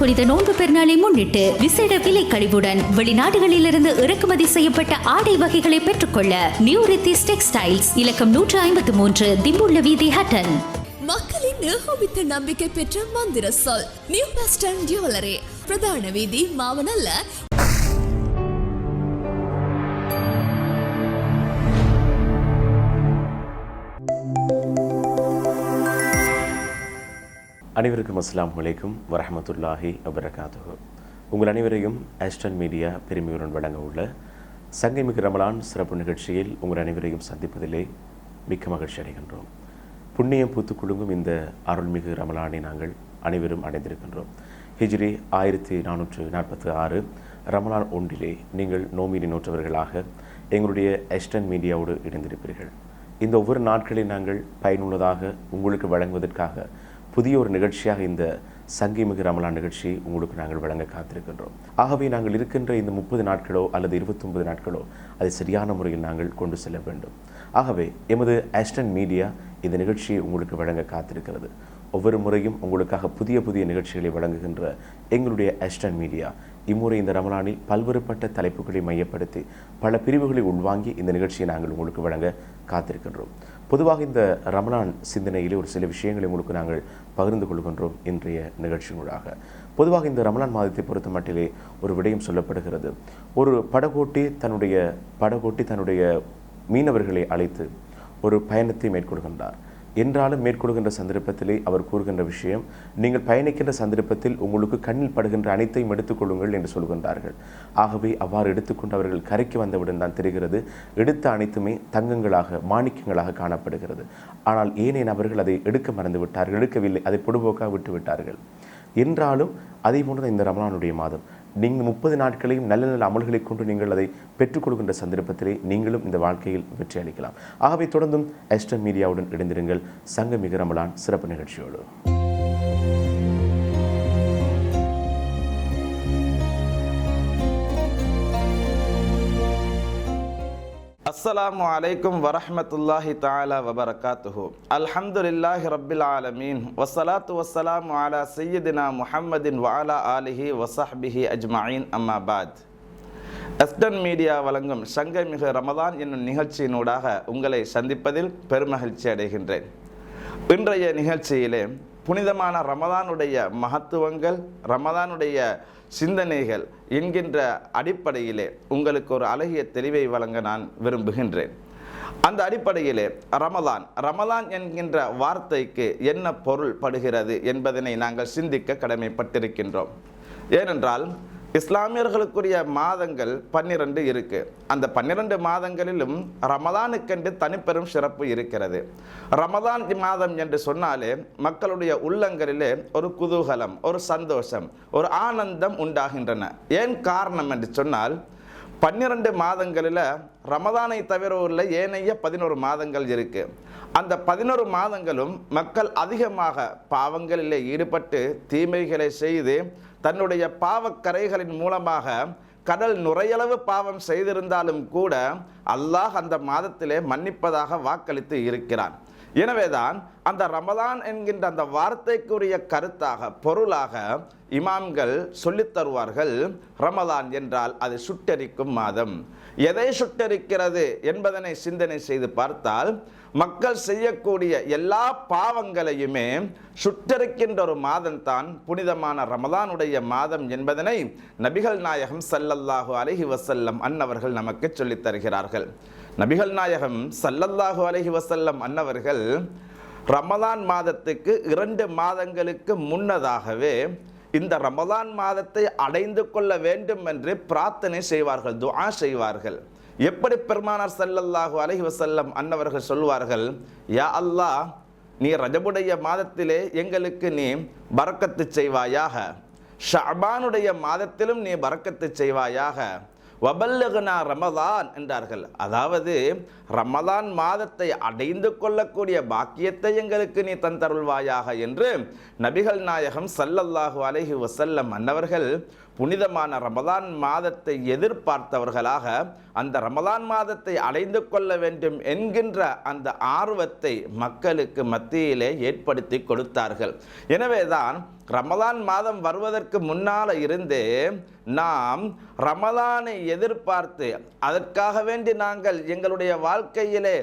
புனித நோன்பு பெருநாளை முன்னிட்டு விசேட விலை கழிவுடன் வெளிநாடுகளிலிருந்து இறக்குமதி செய்யப்பட்ட ஆடை வகைகளை பெற்றுக்கொள்ள நியூ ரித்திஸ் டெக்ஸ்டைல்ஸ் இலக்கம் 153 திம்புள்ள வீதி ஹட்டன். மக்களின் ஏகோபித்த நம்பிக்கை பெற்ற மந்திர சொல் நியூ வெஸ்டர்ன் ஜுவல்லரி, பிரதான வீதி, மாவனல்ல. அனைவருக்கும் அஸ்ஸலாமு அலைக்கும் வரஹ்மத்துல்லாஹி வபரகாத்துஹு. உங்கள் அனைவரையும் ஆஸ்டன் மீடியா பெருமையுடன் வழங்க உள்ள சங்கைமிகு ரமலான் சிறப்பு நிகழ்ச்சியில் உங்கள் அனைவரையும் சந்திப்பதிலே மிக்க மகிழ்ச்சி அடைகின்றோம். புண்ணியம் பூத்து குலுங்கும் இந்த அருள்மிகு ரமலானை நாங்கள் அனைவரும் அடைந்திருக்கின்றோம். ஹிஜ்ரி 1446 ரமலான் ஒன்றிலே நீங்கள் நோம்பினை நோற்றவர்களாக எங்களுடைய ஆஸ்டன் மீடியாவோடு இணைந்திருப்பீர்கள். இந்த ஒவ்வொரு நாட்களையும் நாங்கள் பயனுள்ளதாக உங்களுக்கு வழங்குவதற்காக புதிய ஒரு நிகழ்ச்சியாக இந்த சங்கைமிகு ரமலான் நிகழ்ச்சியை உங்களுக்கு நாங்கள் வழங்க காத்திருக்கின்றோம். ஆகவே நாங்கள் இருக்கின்ற இந்த 30 நாட்களோ அல்லது 29 நாட்களோ அதை சரியான முறையில் நாங்கள் கொண்டு செல்ல வேண்டும். ஆகவே எமது ஆஸ்டன் மீடியா இந்த நிகழ்ச்சியை உங்களுக்கு வழங்க காத்திருக்கிறது. ஒவ்வொரு முறையும் உங்களுக்காக புதிய புதிய நிகழ்ச்சிகளை வழங்குகின்ற எங்களுடைய ஆஸ்டன் மீடியா இம்முறை இந்த ரமலானில் பல்வேறுபட்ட தலைப்புகளை மையப்படுத்தி பல பிரிவுகளை உள்வாங்கி இந்த நிகழ்ச்சியை நாங்கள் உங்களுக்கு வழங்க காத்திருக்கின்றோம். பொதுவாக இந்த ரமலான் சிந்தனையிலே ஒரு சில விஷயங்களை உங்களுக்கு நாங்கள் பகிர்ந்து கொள்கின்றோம் இன்றைய நிகழ்ச்சியூடாக. பொதுவாக இந்த ரமலான் மாதத்தை பொறுத்த மட்டிலே ஒரு விடயம் சொல்லப்படுகிறது. ஒரு படகோட்டி தன்னுடைய மீனவர்களை அழைத்து ஒரு பயணத்தை மேற்கொள்கின்றார். என்றாலும் மேற்கொள்கின்ற சந்தர்ப்பத்திலே அவர் கூறுகின்ற விஷயம், நீங்கள் பயணிக்கின்ற சந்தர்ப்பத்தில் உங்களுக்கு கண்ணில் படுகின்ற அனைத்தையும் எடுத்துக்கொள்ளுங்கள் என்று சொல்கின்றார்கள். ஆகவே அவ்வாறு எடுத்துக்கொண்டு அவர்கள் கரைக்கு வந்தவுடன் தான் தெரிகிறது எடுத்த அனைத்துமே தங்கங்களாக மாணிக்கங்களாக காணப்படுகிறது. ஆனால் ஏனைய நபர்கள் அதை எடுக்க மறந்து விட்டார்கள், எடுக்கவில்லை, அதை பொடுபோக்காக விட்டு விட்டார்கள். என்றாலும் அதே போன்று இந்த ரமலானுடைய மாதம் நீங்கள் 30 நாட்களையும் நல்ல நல்ல அமல்களை கொண்டு நீங்கள் அதை பெற்றுக்கொள்கின்ற சந்தர்ப்பத்திலே நீங்களும் இந்த வாழ்க்கையில் வெற்றி அளிக்கலாம். ஆகவே தொடர்ந்தும் ஆஸ்டன் மீடியாவுடன் இணைந்திருங்கள் சங்கமிகு ரமலான் சிறப்பு நிகழ்ச்சியோடு. அஸ்ஸலாமு அலைக்கும் வரஹ்மத்துல்லாஹி தஆலா வபரகாத்துஹு. அல்ஹம்துலில்லாஹி ரப்பில் ஆலமீன் வஸ்ஸலாத்து வஸ்ஸலாமு அலா சய்யிதினா முஹம்மதின் வ அலா ஆலிஹி வஸஹ்பிஹி அஜ்மஈன். அம்மா பாத். ஆஸ்டன் மீடியா வழங்கும் சங்கைமிகு ரமலான் என்னும் நிகழ்ச்சியினூடாக உங்களை சந்திப்பதில் பெருமகிழ்ச்சி அடைகின்றேன். இன்றைய நிகழ்ச்சியிலே புனிதமான ரமலானுடைய மகத்துவங்கள், ரமலானுடைய சிந்தனைகள் என்கின்ற அடிப்படையிலே உங்களுக்கு ஒரு அழகிய தெளிவை வழங்க நான் விரும்புகின்றேன். அந்த அடிப்படையிலே ரமலான் என்கின்ற வார்த்தைக்கு என்ன பொருள் படுகிறது என்பதனை நாங்கள் சிந்திக்க கடமைப்பட்டிருக்கின்றோம். ஏனென்றால் இஸ்லாமியர்களுக்குரிய மாதங்கள் 12 இருக்கு. அந்த 12 மாதங்களிலும் ரமலானுக்கென்று தனிப்பெரும் சிறப்பு இருக்கிறது. ரமலான் மாதம் என்று சொன்னாலே மக்களுடைய உள்ளங்களிலே ஒரு குதூகலம், ஒரு சந்தோஷம், ஒரு ஆனந்தம் உண்டாகின்றன. ஏன் காரணம் என்று சொன்னால் 12 மாதங்களில் ரமலானை தவிர உள்ள ஏனைய 11 மாதங்கள் இருக்கு. அந்த 11 மாதங்களும் மக்கள் அதிகமாக பாவங்களிலே ஈடுபட்டு தீமைகளை செய்து தன்னுடைய பாவக்கரைகளின் மூலமாக கடல் நுரையளவு பாவம் செய்திருந்தாலும் கூட அல்லாஹ் அந்த மாதத்திலே மன்னிப்பதாக வாக்களித்து இருக்கிறான். எனவேதான் அந்த ரமலான் என்கின்ற அந்த வார்த்தைக்குரிய கருத்தாக, பொருளாக இமாம்கள் சொல்லித் தருவார்கள். ரமலான் என்றால் அது சுட்டெரிக்கும் மாதம். எதை சுட்டெரிக்கிறது என்பதனை சிந்தனை செய்து பார்த்தால் மக்கள் செய்யக்கூடிய எல்லா பாவங்களையுமே சுட்டெரிக்கின்ற ஒரு மாதம் தான் புனிதமான ரமலானுடைய மாதம் என்பதனை நபிகள் நாயகம் ஸல்லல்லாஹு அலைஹி வஸல்லம் அன்னவர்கள் நமக்கு சொல்லித் தருகிறார்கள். நபிகள் நாயகம் ஸல்லல்லாஹு அலைஹி வஸல்லம் அன்னவர்கள் ரமலான் மாதத்துக்கு 2 மாதங்களுக்கு முன்னதாகவே இந்த ரமலான் மாதத்தை அடைந்து கொள்ள வேண்டும் என்று பிரார்த்தனை செய்வார்கள், துஆ செய்வார்கள். எப்படி பெருமானார் ஸல்லல்லாஹு அலைஹி வஸல்லம் அன்னவர்கள் சொல்வார்கள், யா அல்லாஹ், நீ ரஜபுடைய மாதத்திலே எங்களுக்கு நீ பரக்கத்து செய்வாயாக, ஷஅபானுடைய மாதத்திலும் நீ பரக்கத்து செய்வாயாக, வபல்லகனா ரமலான் என்றார்கள். அதாவது ரமலான் மாதத்தை அடைந்து கொள்ளக்கூடிய பாக்கியத்தை எங்களுக்கு நீ தந்தருள்வாயாக என்று நபிகள் நாயகம் ஸல்லல்லாஹு அலைஹி வஸல்லம் அன்னவர்கள் புனிதமான ரமலான் மாதத்தை எதிர்பார்த்தவர்களாக அந்த ரமலான் மாதத்தை அடைந்து கொள்ள வேண்டும் என்கின்ற அந்த ஆர்வத்தை மக்களுக்கு மத்தியிலே ஏற்படுத்தி கொடுத்தார்கள். எனவேதான் ரமலான் மாதம் வருவதற்கு முன்னால் இருந்தே நாம் ரமலானை எதிர்பார்த்து அதற்காக வேண்டி நாங்கள் எங்களுடைய வாழ்க்கையிலே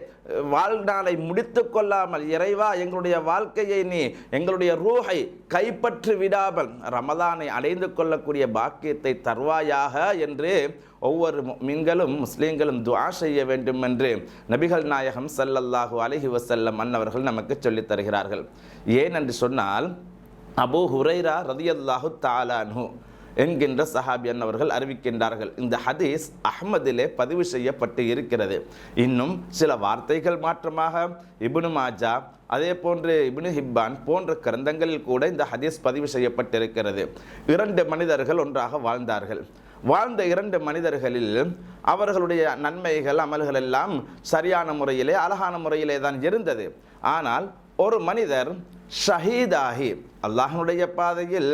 வாழ்நாளை முடித்து கொள்ளாமல், இறைவா எங்களுடைய வாழ்க்கையை நீ எங்களுடைய ரூஹை கைப்பற்றி விடாமல் ரமலானை அடைந்து கொள்ளக்கூடிய பாக்கியத்தை தருவாயாக என்று ஒவ்வொரு மீன்களும் முஸ்லீம்களும் துஆ செய்ய வேண்டும் என்று நபிகள் நாயகம் ஸல்லல்லாஹு அலைஹி வஸல்லம் அன்னவர்கள் நமக்கு சொல்லித் தருகிறார்கள். ஏன் என்று சொன்னால், அபூ ஹுரைரா ரலியல்லாஹு தஆலா அன்ஹு என்கின்ற சஹாபி அன்னவர்கள் அறிவிக்கின்றார்கள். இந்த ஹதீஸ் அஹ்மதிலே பதிவு செய்யப்பட்டு இருக்கிறது. இன்னும் சில வார்த்தைகள் மாற்றமாக இப்னு மாஜா, அதே போன்று இப்னு ஹிப்பான் போன்ற கிரந்தங்களில் கூட இந்த ஹதீஸ் பதிவு செய்யப்பட்டிருக்கிறது. 2 மனிதர்கள் ஒன்றாக வாழ்ந்தார்கள். வாழ்ந்த 2 மனிதர்களில் அவர்களுடைய நன்மைகள் அமல்கள் எல்லாம் சரியான முறையிலே அழகான முறையிலே தான் இருந்தது. ஆனால் ஒரு மனிதர் ஷஹீதாகி அல்லாஹ்வுடைய பாதையில்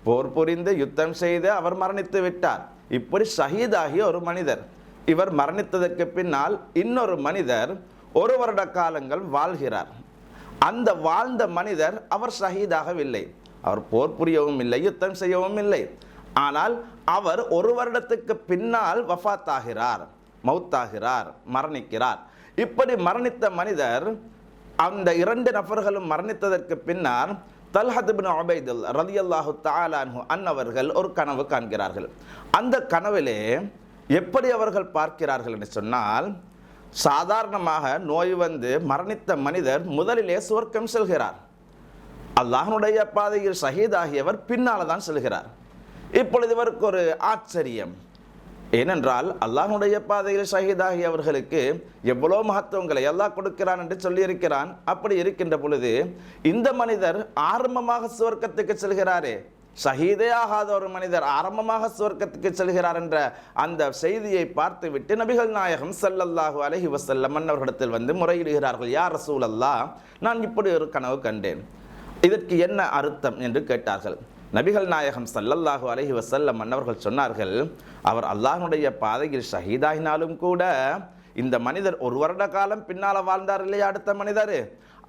போர் புரிந்து யுத்தம் செய்து அவர் மரணித்து விட்டார். இப்படி ஷஹீதாகிய ஒரு மனிதர், இவர் மரணித்ததற்கு பின்னால் இன்னொரு மனிதர் 1 வருட காலங்கள் வாழ்கிறார். அந்த வாழ்ந்த மனிதர் அவர் ஷஹீதாகவில்லை, அவர் போர் புரியவும் இல்லை, யுத்தம் செய்யவும் இல்லை. ஆனால் அவர் 1 வருடத்துக்கு பின்னால் வஃபாத்தாகிறார், மௌத்தாகிறார், மரணிக்கிறார். இப்படி மரணித்த மனிதர், அந்த 2 நபர்களும் மரணித்ததற்கு பின்னால் தல்ஹத் இப்னு உபைதுல்லா ரலியல்லாஹு தஆலா அன்ஹு அன்னவர்கள் ஒரு கனவு காண்கிறார்கள். அந்த கனவிலே எப்படி அவர்கள் பார்க்கிறார்கள் என்று சொன்னால், சாதாரணமாக நோய் வந்து மரணித்த மனிதர் முதலிலே சுவர்க்கம் செல்கிறார். அல்லாஹ்வுடைய பாதையில் ஷஹீதாகியவர் பின்னால் தான் செல்கிறார். இப்பொழுது இவருக்கு ஒரு ஆச்சரியம். ஏனென்றால் அல்லாஹ்வுடைய பாதையில் ஷஹீதாகியவர்களுக்கு எவ்வளோ மகத்துவங்களை அல்லாஹ் கொடுக்கிறான் என்று சொல்லியிருக்கிறான். அப்படி இருக்கின்ற பொழுது இந்த மனிதர் ஆரம்பமாக சுவர்க்கத்துக்கு செல்கிறாரே, ஷஹீதே ஆகாத ஒரு மனிதர் ஆரம்பமாக சுவர்க்கத்துக்கு செல்கிறார் என்ற அந்த செய்தியை பார்த்துவிட்டு நபிகள் நாயகம் ஸல்லல்லாஹு அலைஹி வஸல்லம் அன்னவர்களிடத்தில் வந்து முறையிடுகிறார்கள். யா ரசூலல்லாஹ், நான் இப்படி ஒரு கனவு கண்டேன், இதற்கு என்ன அர்த்தம் என்று கேட்டார்கள். நபிகள் நாயகம் ஸல்லல்லாஹு அலைஹி வஸல்லம் அன்னவர்கள் சொன்னார்கள், அவர் அல்லாஹ்வுடைய பாதையில் ஷஹீதாகினாலும் கூட இந்த மனிதர் 1 வருட காலம் பின்னால் வாழ்ந்தார் இல்லையா அடுத்த மனிதர்,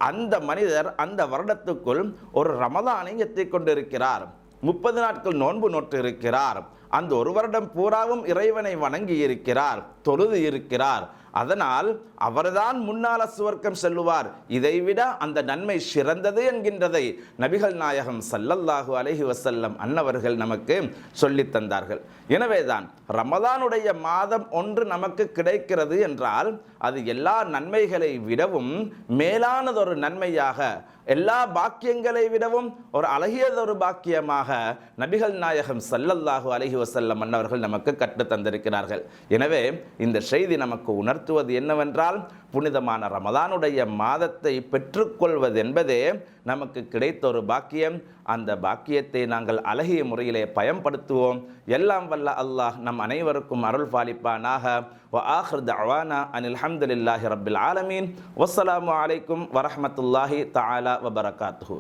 அந்த மனிதர் அந்த வருடத்துக்குள் ஒரு ரமலானை எத்திக் கொண்டிருக்கிறார், 30 நாட்கள் நோன்பு நோட்டு இருக்கிறார், அந்த 1 வருடம் பூராவும் இறைவனை வணங்கி இருக்கிறார், தொழுது இருக்கிறார். அதனால் அவர்தான் முன்னால சுவர்க்கம் செல்லுவார், இதைவிட அந்த நன்மை சிறந்தது என்கின்றதை நபிகள் நாயகம் ஸல்லல்லாஹு அலைஹி வஸல்லம் அன்னவர்கள் நமக்கு சொல்லித் தந்தார்கள். எனவேதான் ரமலானுடைய மாதம் ஒன்று நமக்கு கிடைக்கிறது என்றால் அது எல்லா நன்மைகளை விடவும் மேலானதொரு நன்மையாக, எல்லா பாக்கியங்களை விடவும் ஒரு அழகியதொரு பாக்கியமாக நபிகள் நாயகம் ஸல்லல்லாஹு அலைஹி வஸல்லம் அன்னவர்கள் நமக்கு கற்றுத் தந்திருக்கிறார்கள். எனவே இந்த செய்தி நமக்கு உணர்த்துவது என்னவென்றால், புனிதமான ரமலானுடைய மாதத்தை பெற்றுக்கொள்வது என்பதே நமக்கு கிடைத்த ஒரு பாக்கியம். அந்த பாக்கியத்தை நாங்கள் அழகிய முறையிலே பயன்படுத்துவோம். எல்லாம் வல்ல அல்லாஹ் நம் அனைவருக்கும் அருள் பாலிப்பானாக. வ ஆஹிர் தஅவானா அனில் ஹம்துலில்லாஹி ரப்பில் ஆலமீன். வஸ்ஸலாமு அலைக்கும் வரஹ்மத்துல்லாஹி தஆலா வ பரகாத்துஹு.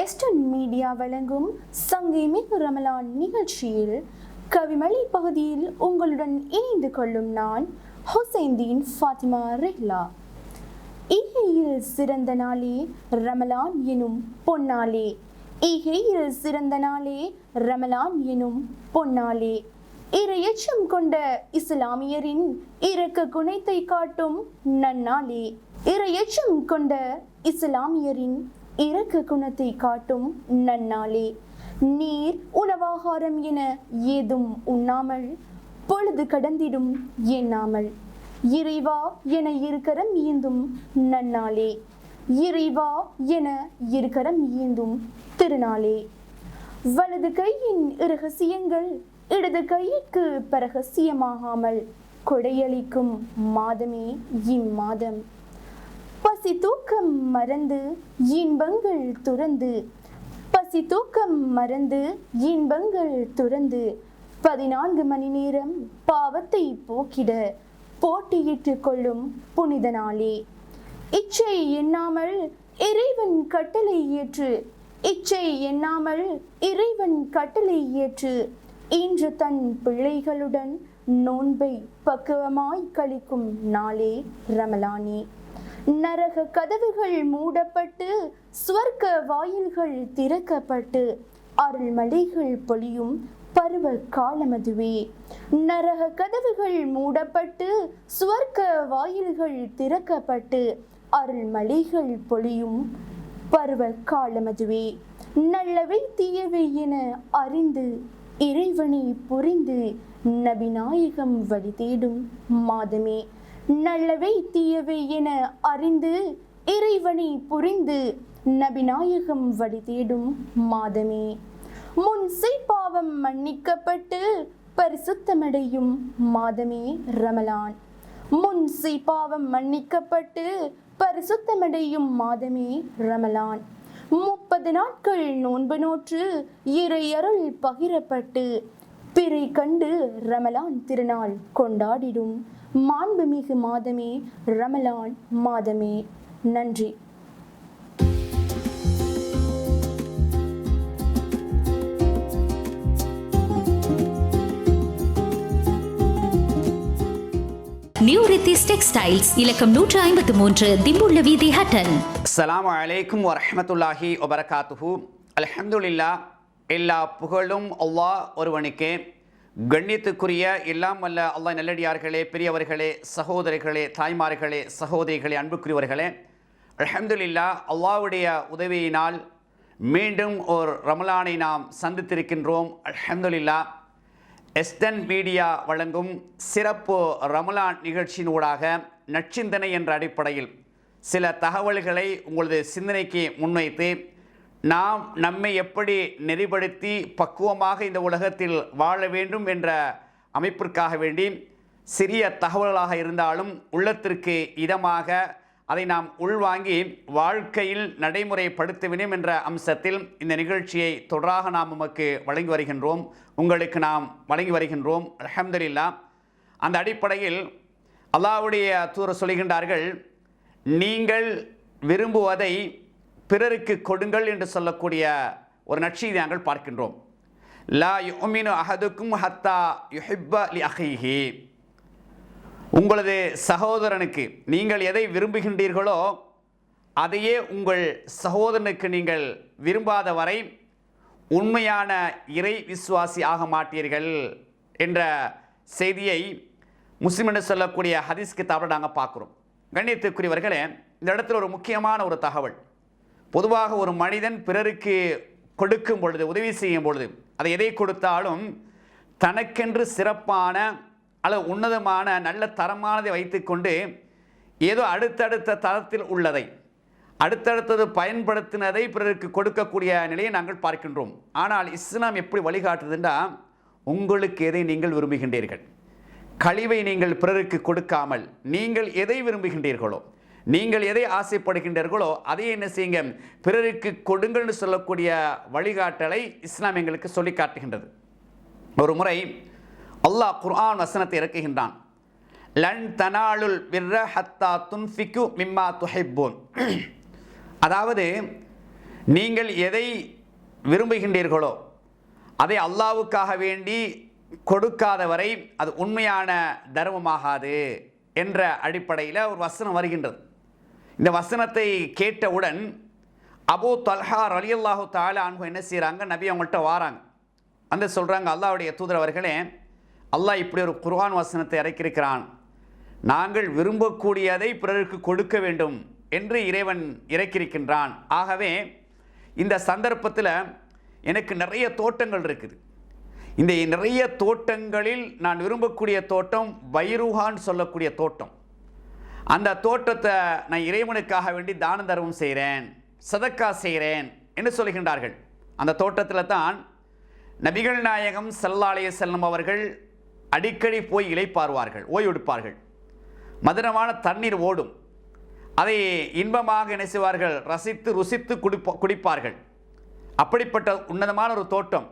எஸ்டர்ன் மீடியா வழங்கும் சங்கீமிக் ரமலான் நிகழ்ச்சியில் கவிமலை பகுதியில் உங்களுடன் இணைந்து கொள்ளும் நான் ஹுசைன்தீன் ஃபாத்திமா ரெஹ்லா. ஈகையில் சிறந்த நாளே ரமலான் எனும் பொன்னாளே, ஈகையில் சிறந்த நாளே ரமலான் எனும் பொன்னாளே, இறையச்சம் கொண்ட இஸ்லாமியரின் இரக்க குணத்தை காட்டும் நன்னாளே, இறையச்சம் கொண்ட இஸ்லாமியரின் இரக்க குணத்தை காட்டும் நன்னாளே, நீர் உணவாகாரம் என ஏதும் உண்ணாமல் பொழுது கடந்திடும் எண்ணாமல் இறைவா என இருக்கரம் ஈந்தும் நன்னாளே, இறைவா என இருக்கரம் ஈந்தும் திருநாளே, வலது கையின் இரகசியங்கள் இடது கையிற்கு பரகசியமாகாமல் கொடையளிக்கும் மாதமே இம்மாதம். பசி தூக்கம் மறந்து இன்பங்கள் துறந்து, பசி தூக்கம் மறந்து இன்பங்கள் துறந்து, 14 மணி நேரம் பாவத்தை போக்கிட போட்டியிட்டு கொள்ளும் புனித நாளே. இச்சை எண்ணாமல் இறைவன் கட்டளை ஏற்று, இச்சை எண்ணாமல் இறைவன் கட்டளை ஏற்று இன்று தன் பிள்ளைகளுடன் நோன்பை பக்குவமாய் கழிக்கும் நாளே ரமலானே. நரக கதவுகள் மூடப்பட்டு ஸ்வர்க்க வாயில்கள் திறக்கப்பட்டு அருள்மலைகள் பொழியும் பருவ காலமதுவே. நரக கதவுகள் மூடப்பட்டு ஸ்வர்க்க வாயில்கள் திறக்கப்பட்டு அருள்மலைகள் பொழியும் பருவ காலமதுவே. நல்லவை தீயவை என அறிந்து இறைவனை புரிந்து நபிநாயகம் வழி தேடும் மாதமே. நல்லவை தீயவை என அறிந்து இறைவனை புரிந்து நபிநாயகம் வழி தேடும் மாதமே. முன்சை பாவம் மன்னிக்கப்பட்டு பரிசுத்தமடையும் மாதமே ரமலான். முன்சை பாவம் மன்னிக்கப்பட்டு பரிசுத்தமடையும் மாதமே ரமலான். 30 நாட்கள் நோன்பு நோற்று இறையருள் பகிரப்பட்டு பிறை கண்டு ரமலான் திருநாள் கொண்டாடிடும் மாண்புமிகு மாதமே ரமலான் மாதமே. நன்றி. நியூ ரித்திஸ் டெக்ஸ்டைல்ஸ் இலக்கம் 153 திம்புள்ள வீதி ஹட்டன். அஸ்ஸலாமு அலைக்கும் வரஹ்மத்துல்லாஹி வபரகாத்துஹு. அல்ஹம்துலில்லாஹ், எல்லா புகழும் அல்லாஹ் ஒருவனுக்கே. கண்ணியத்துக்குரிய எல்லாம் வல்ல அல்லாஹ் நல்லடியார்களே, பெரியவர்களே, சகோதரிகளே, தாய்மார்களே, சகோதரிகளே, அன்புக்குரியவர்களே, அல்ஹம்துலில்லாஹ் அல்லாஹ்வுடைய உதவியினால் மீண்டும் ஒரு ரமலானை நாம் சந்தித்திருக்கின்றோம். அல்ஹம்துலில்லாஹ் எஸ்டன் மீடியா வழங்கும் சிறப்பு ரமலான் நிகழ்ச்சியினூடாக நற்சிந்தனை என்ற அடிப்படையில் சில தகவல்களை உங்களது சிந்தனைக்கு முன்வைத்து நாம் நம்மை எப்படி நெறிப்படுத்தி பக்குவமாக இந்த உலகத்தில் வாழ வேண்டும் என்ற அமைப்பிற்காக வேண்டி சிறிய தகவல்களாக இருந்தாலும் உள்ளத்திற்கு இதமாக அதை நாம் உள்வாங்கி வாழ்க்கையில் நடைமுறைப்படுத்த வேண்டும் என்ற அம்சத்தில் இந்த நிகழ்ச்சியை தொடராக நாம் நமக்கு வழங்கி வருகின்றோம், உங்களுக்கு நாம் வழங்கி வருகின்றோம். அல்ஹம்துலில்லாஹ். அந்த அடிப்படையில் அல்லாஹ்வுடைய தூதர் சொல்கின்றார்கள், நீங்கள் விரும்புவதை பிறருக்கு கொடுங்கள் என்று சொல்லக்கூடிய ஒரு நற்செய்தியை நாங்கள் பார்க்கின்றோம். லா யுமினு அஹதுக்கும் ஹத்தா யுஹிப்ப லி அஹீஹி. உங்களது சகோதரனுக்கு நீங்கள் எதை விரும்புகின்றீர்களோ அதையே உங்கள் சகோதரனுக்கு நீங்கள் விரும்பாத வரை உண்மையான இறை விசுவாசி ஆக மாட்டீர்கள் என்ற செய்தியை முஸ்லிம் என்று சொல்லக்கூடிய ஹதீஸ் கிதாபில் நாங்கள் பார்க்குறோம். கண்ணியத்துக்குரியவர்களே, இந்த இடத்துல ஒரு முக்கியமான ஒரு தகவல். பொதுவாக ஒரு மனிதன் பிறருக்கு கொடுக்கும் பொழுது, உதவி செய்யும் பொழுது, அதை எதை கொடுத்தாலும் தனக்கென்று சிறப்பான அல்லது உன்னதமான நல்ல தரமானதை வைத்துக்கொண்டு ஏதோ அடுத்தடுத்த தரத்தில் உள்ளதை அடுத்தடுத்தது பயன்படுத்தினதை பிறருக்கு கொடுக்கக்கூடிய நிலையை நாங்கள் பார்க்கின்றோம். ஆனால் இஸ்லாம் எப்படி வழிகாட்டுதுன்னா, உங்களுக்கு எதை நீங்கள் விரும்புகின்றீர்கள், கழிவை நீங்கள் பிறருக்கு கொடுக்காமல் நீங்கள் எதை விரும்புகின்றீர்களோ, நீங்கள் எதை ஆசைப்படுகின்றீர்களோ அதை என்ன செய்யுங்க, பிறருக்கு கொடுங்கள்னு சொல்லக்கூடிய வழிகாட்டலை இஸ்லாம் எங்களுக்கு சொல்லி காட்டுகின்றது. ஒரு முறை அல்லாஹ் குர்ஆன் வசனத்தை இறக்குகின்றான். லன் தனாலுல் பிர்ர ஹத்தா துன்ஃபிகு மிம்மா துஹிப்பூன். அதாவது நீங்கள் எதை விரும்புகின்றீர்களோ அதை அல்லாஹ்வுக்காக வேண்டி கொடுக்காத வரை அது உண்மையான தர்மமாகாது என்ற அடிப்படையில் ஒரு வசனம் வருகின்றது. இந்த வசனத்தை கேட்டவுடன் அபூ தல்ஹா ரலியல்லாஹு தஆலா அன்ஹு என்ன செய்கிறாங்க, நபி அவங்கள்ட்ட வாராங்க. வந்து சொல்கிறாங்க, அல்லாஹ்வுடைய தூதர் அவர்களே, அல்லாஹ் இப்படி ஒரு குர்ஆன் வசனத்தை இறக்கியிருக்கிறான், நாங்கள் விரும்பக்கூடியதை பிறருக்கு கொடுக்க வேண்டும் என்று இறைவன் இறக்கியிருக்கின்றான். ஆகவே இந்த சந்தர்ப்பத்தில் எனக்கு நிறைய தோட்டங்கள் இருக்குது. இந்த நிறைய தோட்டங்களில் நான் விரும்பக்கூடிய தோட்டம் பைருஹான்னு சொல்லக்கூடிய தோட்டம். அந்த தோட்டத்தை நான் இறைவனுக்காக வேண்டி தான தர்மம் செய்கிறேன், சதக்கா செய்கிறேன் என்று சொல்கின்றார்கள். அந்த தோட்டத்தில் தான் நபிகள் நாயகம் ஸல்லல்லாஹு அலைஹி வஸல்லம் அவர்கள் அடிக்கடி போய் இளைப்பாறுவார்கள், ஓய்வெடுப்பார்கள். மதுரமான தண்ணீர் ஓடும். அதை இன்பமாக என்ன செய்வார்கள், ரசித்து ருசித்து குடிப்பார்கள். அப்படிப்பட்ட உன்னதமான ஒரு தோட்டம்.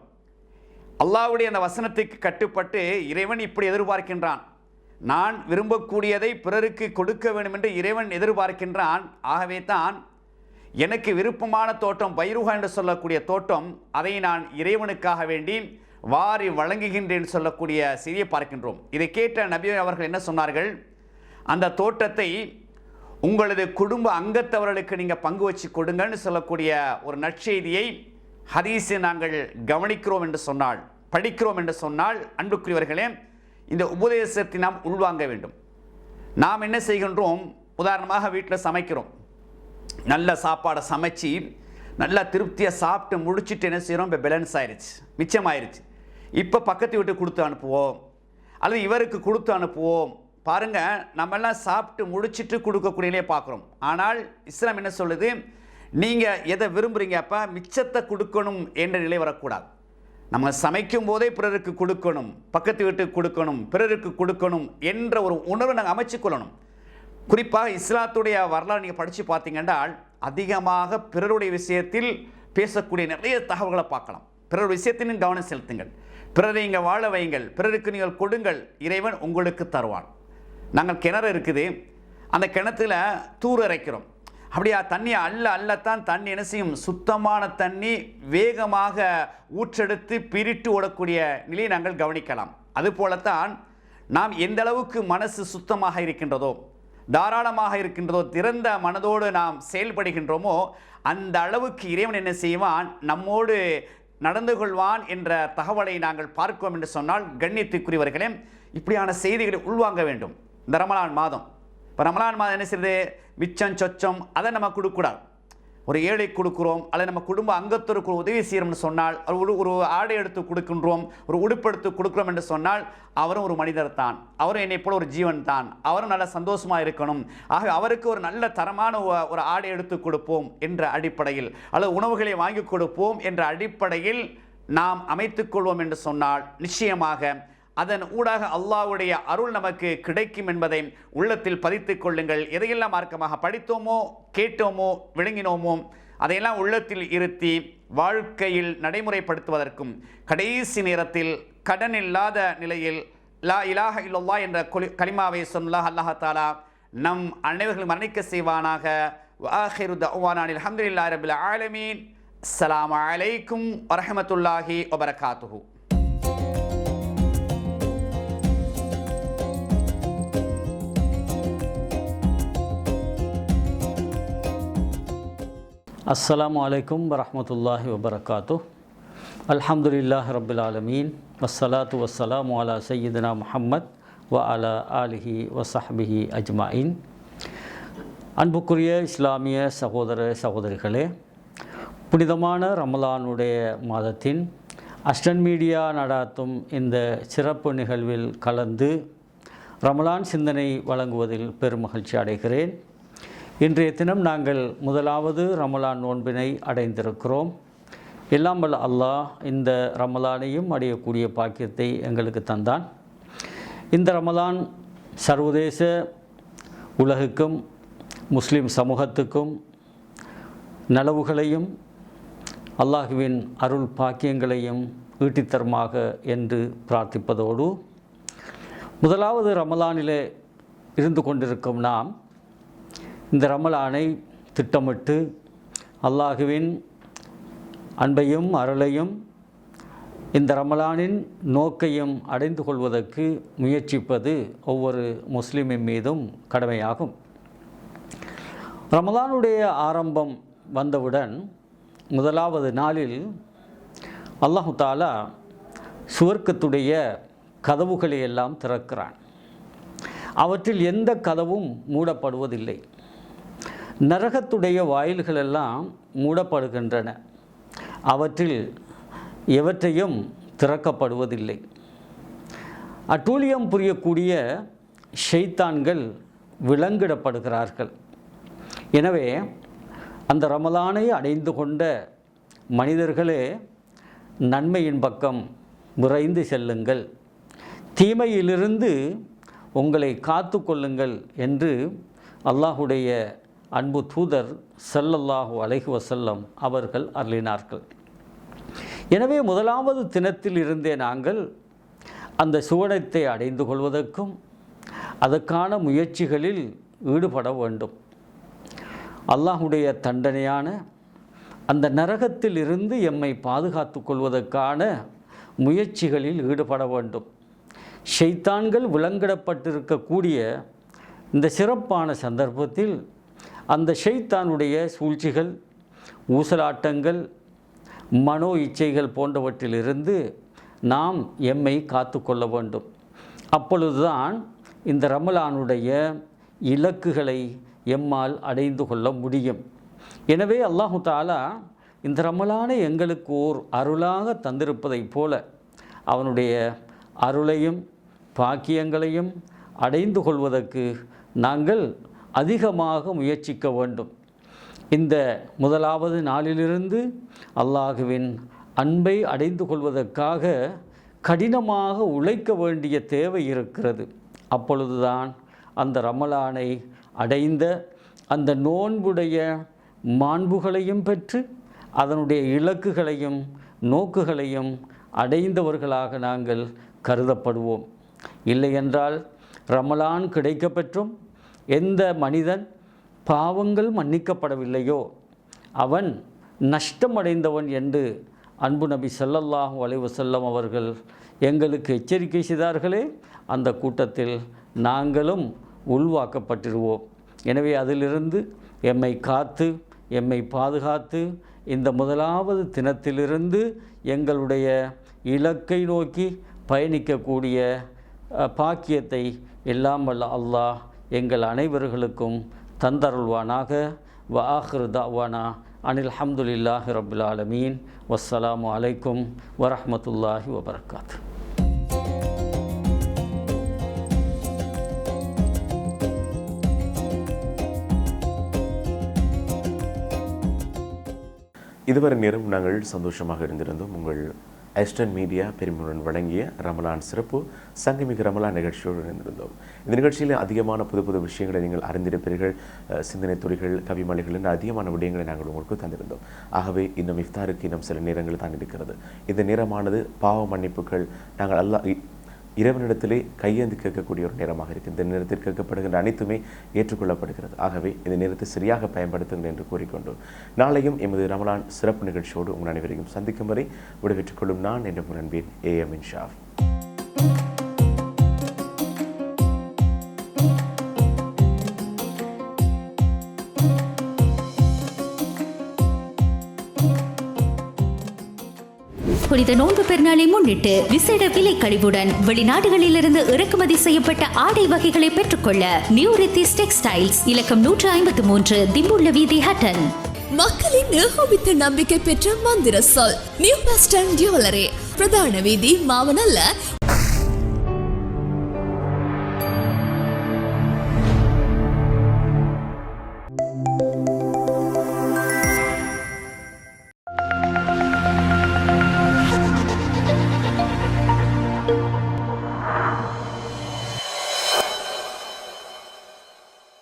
அல்லாஹ்வுடைய அந்த வசனத்துக்கு கட்டுப்பட்டு இறைவன் இப்படி எதிர்பார்க்கின்றான். நான் விரும்பக்கூடியதை பிறருக்கு கொடுக்க வேண்டும் என்று இறைவன் எதிர்பார்க்கின்றான். ஆகவே தான் எனக்கு விருப்பமான தோட்டம் பைருஹா என்று சொல்லக்கூடிய தோட்டம், அதை நான் இறைவனுக்காக வேண்டி வாரி வழங்குகின்றேன் சொல்லக்கூடிய செய்தியை பார்க்கின்றோம். இதை கேட்ட நபி அவர்கள் என்ன சொன்னார்கள், அந்த தோட்டத்தை உங்களது குடும்ப அங்கத்தவர்களுக்கு நீங்கள் பங்கு வச்சு கொடுங்கன்னு சொல்லக்கூடிய ஒரு நற்செய்தியை ஹதீஸை நாங்கள் கவனிக்கிறோம் என்று சொன்னால், படிக்கிறோம் என்று சொன்னால், அன்புக்குரியவர்களே, இந்த உபதேசத்தை நாம் உள்வாங்க வேண்டும். நாம் என்ன செய்கின்றோம், உதாரணமாக வீட்டில் சமைக்கிறோம், நல்ல சாப்பாடை சமைச்சு நல்லா திருப்தியாக சாப்பிட்டு முடிச்சுட்டு என்ன செய்கிறோம், இப்போ பேலன்ஸ் ஆயிடுச்சு, மிச்சமாயிருச்சு, இப்போ பக்கத்து வீட்டுக்கு கொடுத்து அனுப்புவோம் அல்லது இவருக்கு கொடுத்து அனுப்புவோம். பாருங்கள், நம்மெல்லாம் சாப்பிட்டு முடிச்சுட்டு கொடுக்கக்கூடியலே பார்க்குறோம். ஆனால் இஸ்லாம் என்ன சொல்லுது, நீங்கள் எதை விரும்புகிறீங்க, அப்போ மிச்சத்தை கொடுக்கணும் என்ற நிலை வரக்கூடாது. நம்ம சமைக்கும் போதே பிறருக்கு கொடுக்கணும், பக்கத்து வீட்டுக்கு கொடுக்கணும், பிறருக்கு கொடுக்கணும் என்ற ஒரு உணர்வை நாங்கள் அமைச்சு கொள்ளணும். குறிப்பாக இஸ்லாத்துடைய வரலாறு நீங்கள் படித்து பார்த்தீங்கன்னா அதிகமாக பிறருடைய விஷயத்தில் பேசக்கூடிய நிறைய தகவல்களை பார்க்கலாம். பிறர் விஷயத்திலும் கவனம் செலுத்துங்கள், பிறரை இங்கே வாழ வையுங்கள், பிறருக்கு நீங்கள் கொடுங்கள், இறைவன் உங்களுக்கு தருவான். நாங்கள் கிணறு இருக்குது, அந்த கிணத்துல தூர் இறைக்கிறோம், அப்படியா தண்ணியை அல்லத்தான் தண்ணி என்ன செய்யும், சுத்தமான தண்ணி வேகமாக ஊற்றெடுத்து பிரிட்டு ஓடக்கூடிய நிலையை நாங்கள் கவனிக்கலாம். அதுபோலத்தான் நாம் எந்த அளவுக்கு மனசு சுத்தமாக இருக்கின்றதோ, தாராளமாக இருக்கின்றதோ, திறந்த மனதோடு நாம் செயல்படுகின்றோமோ அந்த அளவுக்கு இறைவன் என்ன செய்வான், நம்மோடு நடந்து கொள்வான் என்ற தகவலை நாங்கள் பார்க்கிறோம் என்று சொன்னால், கண்ணியத்துக்குரியவர்களே, இப்படியான செய்திகளை உள்வாங்க வேண்டும். இந்த ரமலான் மாதம், இப்போ ரமலான் மாதம் என்ன செய்யுது, மிச்சம் சொச்சம் அதை நம்ம கொடுக்கூடாது. ஒரு ஏழை கொடுக்குறோம் அல்லது நம்ம குடும்ப அங்கத்திற்கு உதவி செய்கிறோம்னு சொன்னால், ஒரு ஆடை எடுத்து கொடுக்கின்றோம், ஒரு உடுப்பெடுத்து கொடுக்குறோம் என்று சொன்னால், அவரும் ஒரு மனிதர் தான், அவரும் என்னை போல ஒரு ஜீவன் தான், அவரும் நல்ல சந்தோஷமாக இருக்கணும், ஆக அவருக்கு ஒரு நல்ல தரமான ஒரு ஆடை எடுத்து கொடுப்போம் என்ற அடிப்படையில், அல்லது உணவுகளை வாங்கி கொடுப்போம் என்ற அடிப்படையில் நாம் அமைத்துக்கொள்வோம் என்று சொன்னால், நிச்சயமாக அதன் ஊடாக அல்லாஹ்வுடைய அருள் நமக்கு கிடைக்கும் என்பதை உள்ளத்தில் பதித்துக் கொள்ளுங்கள். எதையெல்லாம் மார்க்கமாக படித்தோமோ, கேட்டோமோ, விளங்கினோமோ அதையெல்லாம் உள்ளத்தில் இருத்தி வாழ்க்கையில் நடைமுறைப்படுத்துவதற்கும், கடைசி நேரத்தில் கடன் இல்லாத நிலையில் லா இலாஹ இல்லல்லாஹ் என்ற கலிமாவை சொன்னாஹ் அல்லாஹ் தஆலா நம் அனைவர்களும் மரணிக்க செய்வானாக. வஆகிரு தஅவானா அல்ஹம்துலில்லாஹி ரப்பில் ஆலமீன். அஸ்ஸலாமு அலைக்கும் வரஹ்மத்துல்லாஹி வபரகாத்துஹு. அஸ்ஸலாமு அலைக்கும் வரஹ்மத்துல்லாஹி வபரகாத்துஹ். அல்ஹம்துலில்லாஹி ரப்பில் ஆலமீன். வஸ்ஸலாத்து வஸ்ஸலாமு அலா சய்யிதினா முஹம்மத் வ அலா ஆலிஹி வஸஹ்பிஹி அஜ்மாயின். அன்புக்குரிய இஸ்லாமிய சகோதர சகோதரிகளே, புனிதமான ரமலானுடைய மாதத்தின் அஸ்டன் மீடியா நடாத்தும் இந்த சிறப்பு நிகழ்வில் கலந்து ரமலான் சிந்தனை வழங்குவதில் பெருமகிழ்ச்சி அடைகிறேன். இன்றைய தினம் நாங்கள் முதலாவது ரமலான் நோன்பினை அடைந்திருக்கிறோம். எல்லாம் வல்ல அல்லாஹ் இந்த ரமலானையும் அடையக்கூடிய பாக்கியத்தை எங்களுக்கு தந்தான். இந்த ரமலான் சர்வதேச உலகுக்கும் முஸ்லிம் சமூகத்துக்கும் நலவுகளையும் அல்லாஹுவின் அருள் பாக்கியங்களையும் ஈட்டித்தருமாக என்று பிரார்த்திப்பதோடு, முதலாவது ரமலானிலே இருந்து கொண்டிருக்கும் நாம் இந்த ரமலானை திட்டமிட்டு அல்லாஹுவின் அன்பையும் அருளையும் இந்த ரமலானின் நோக்கையும் அடைந்து கொள்வதற்கு முயற்சிப்பது ஒவ்வொரு முஸ்லிமின் மீதும் கடமையாகும். ரமலானுடைய ஆரம்பம் வந்தவுடன் முதலாவது நாளில் அல்லாஹு தாலா சுவர்க்கத்துடைய கதவுகளை எல்லாம் திறக்கிறான். அவற்றில் எந்த கதவும் மூடப்படுவதில்லை. நரகத்துடைய வாயில்களெல்லாம் மூடப்படுகின்றன, அவற்றில் எவற்றையும் திறக்கப்படுவதில்லை. அட்டூழியம் புரியக்கூடிய ஷைத்தான்கள் விலங்கிடப்படுகிறார்கள். எனவே அந்த ரமலானை அடைந்து கொண்ட மனிதர்களே, நன்மையின் பக்கம் விரைந்து செல்லுங்கள், தீமையிலிருந்து உங்களை காத்து கொள்ளுங்கள் என்று அல்லாஹுடைய அன்பு தூதர் ஸல்லல்லாஹு அலைஹி வஸல்லம் அவர்கள் அருளினார்கள். எனவே முதலாவது தினத்தில் இருந்தே நாங்கள் அந்த சுவனத்தை அடைந்து கொள்வதற்கும் அதற்கான முயற்சிகளில் ஈடுபட வேண்டும். அல்லாஹுடைய தண்டனையான அந்த நரகத்தில் இருந்து எம்மை பாதுகாத்து கொள்வதற்கான முயற்சிகளில் ஈடுபட வேண்டும். ஷைத்தான்கள் விலங்கிடப்பட்டிருக்கக்கூடிய இந்த சிறப்பான சந்தர்ப்பத்தில் அந்த ஷைத்தானுடைய சூழ்ச்சிகள், ஊசலாட்டங்கள், மனோ இச்சைகள் போன்றவற்றிலிருந்து நாம் எம்மை காத்து கொள்ள வேண்டும். அப்பொழுதுதான் இந்த ரமலானுடைய இலக்குகளை எம்மால் அடைந்து கொள்ள முடியும். எனவே அல்லாஹு தஆலா இந்த ரமலானை எங்களுக்கு ஓர் அருளாக தந்திருப்பதைப் போல அவனுடைய அருளையும் பாக்கியங்களையும் அடைந்து கொள்வதற்கு நாங்கள் அதிகமாக முயற்சிக்க வேண்டும். இந்த முதலாவது நாளிலிருந்து அல்லாஹுவின் அன்பை அடைந்து கொள்வதற்காக கடினமாக உழைக்க வேண்டிய தேவை இருக்கிறது. அப்பொழுதுதான் அந்த ரமலானை அடைந்த அந்த நோன்புடைய மாண்புகளையும் பெற்று அதனுடைய இலக்குகளையும் நோக்குகளையும் அடைந்தவர்களாக நாங்கள் கருதப்படுவோம். இல்லையென்றால் ரமலான் கிடைக்கப்பெற்றும் எந்த மனிதன் பாவங்கள் மன்னிக்கப்படவில்லையோ அவன் நஷ்டமடைந்தவன் என்று அன்பு நபி ஸல்லல்லாஹு அலைஹி வஸல்லம் அவர்கள் எங்களுக்கு எச்சரிக்கை செய்தார்களே, அந்த கூட்டத்தில் நாங்களும் உள்வாக்கப்பட்டிருவோம். எனவே அதிலிருந்து எம்மை காத்து எம்மை பாதுகாத்து இந்த முதலாவது தினத்திலிருந்து எங்களுடைய இலக்கை நோக்கி பயணிக்கக்கூடிய பாக்கியத்தை எல்லாம் வல்ல அல்லாஹ் எங்கள் அனைவர்களுக்கும் தந்தருள்வானாக. வ ஆஹிரு தஅவானா அனில் ஹம்துலில்லாஹி ரப்பில் ஆலமீன். வஸ்ஸலாமு அலைக்கும் வரஹ்மத்துல்லாஹி வபரகாத்துஹு. இதுவரை நேரம் நாங்கள் சந்தோஷமாக இருந்திருந்தோம். உங்கள் எஸ்டர்ன் மீடியா பெருமையுடன் வழங்கிய ரமலான் சிறப்பு சங்கமிகு ரமலான் நிகழ்ச்சியோடு இருந்திருந்தோம். இந்த நிகழ்ச்சியில் அதிகமான புது புது விஷயங்களை நீங்கள் அறிந்திருப்பீர்கள். சிந்தனை துறைகள், கவிமலைகள் என்ற அதிகமான விடயங்களை நாங்கள் உங்களுக்கு தந்திருந்தோம். ஆகவே இன்னும் இஃப்தாருக்கு இன்னும் சில நேரங்கள் தான் இருக்கிறது. இந்த நேரமானது பாவ மன்னிப்புகள் நாங்கள் இறைவனிடத்திலே கையேந்தி கேட்கக்கூடிய ஒரு நேரமாக இருக்குது. இந்த நேரத்தில் கேட்கப்படுகின்ற அனைத்துமே ஏற்றுக்கொள்ளப்படுகிறது. ஆகவே இந்த நேரத்தை சரியாக பயன்படுத்துங்கள் என்று கூறிக்கொண்டு நாளையும் எமது ரமலான் சிறப்பு நிகழ்ச்சியோடு உங்கள் அனைவரையும் சந்திக்கும் வரை விடைபெற்றுக் கொள்ளும் நான் என்ற உங்கள் நண்பேன் AM இன்ஷாஃப். புனித நோன்பு பெருநாளை முன்னிட்டு விசேட விலை கழிவுடன் வெளிநாடுகளிலிருந்து இறக்குமதி செய்யப்பட்ட ஆடை வகைகளை பெற்றுக்கொள்ள நியூ ரித்திஸ் டெக்ஸ்டைல்ஸ் இலக்கம் 153 திம்புள்ள வீதி ஹட்டன். மக்களின் ஏகோபித்த நம்பிக்கை பெற்ற மந்திர சொல் நியூ பஸ் ஸ்டாண்ட் ஜுவல்லரி, பிரதான வீதி, மாவனல்ல.